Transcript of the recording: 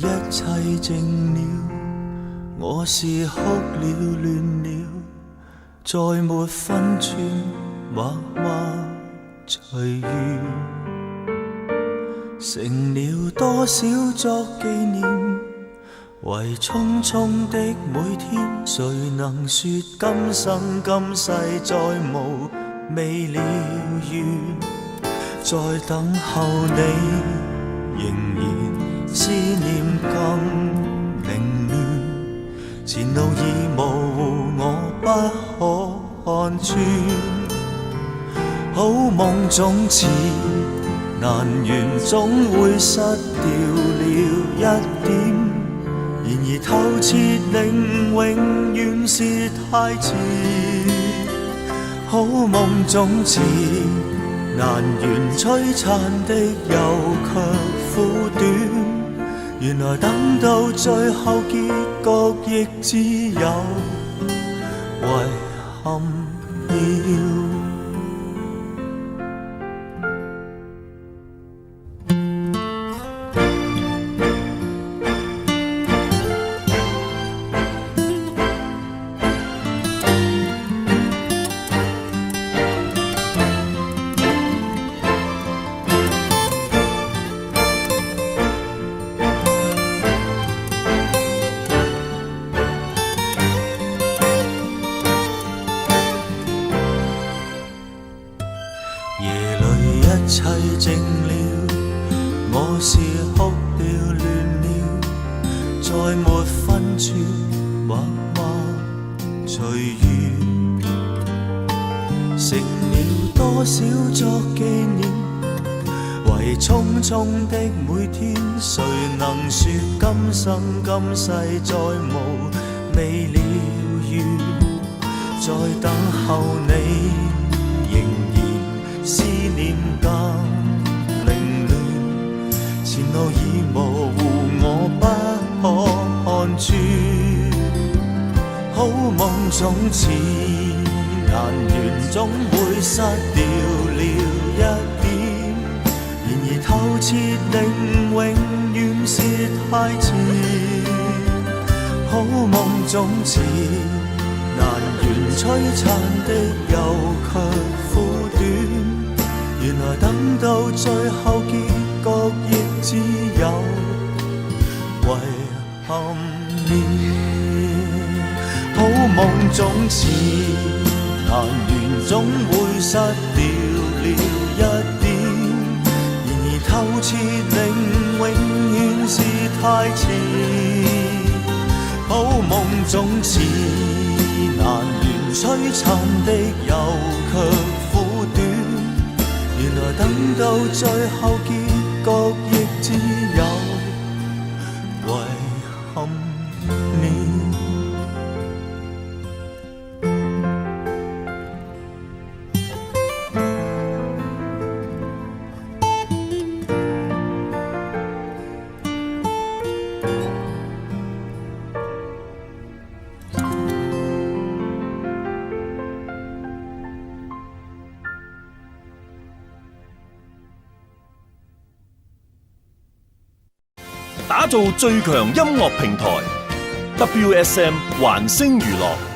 一切靜了，我是哭了亂了，再沒分寸，默默隨緣，成了多少作紀念，為匆匆的每天，誰能說今生今世再無未了緣，再等候你仍然思念更凌亂，前路已模糊，我不可看穿。好夢總似難圓，總會失掉了一點。然而透徹令永遠是太遲。好夢總似難圓，璀璨的又卻苦短。原來等到最後結局，亦只有遺憾了。一切靜了，我是哭了亂了，再沒分寸，默默隨緣，成了多少作紀念，為匆匆的每天，誰能說今生今世再無未了緣，再等候你仍然思念更凌亂，前路已模糊，我不可看穿。好夢總似難圓，總會失掉了一點。然而透徹令永遠是太遲。好夢總似難圓，璀璨的又卻苦短。原來等到最後結局，亦只有遺憾了。好夢總似難圓，總會失掉了一點。然而透徹令永遠是太遲。好夢總似難圓，璀璨的又卻苦短。原來等到最後結局，亦只有遺憾了。打造最強音樂平台 WSM 環聲娛樂。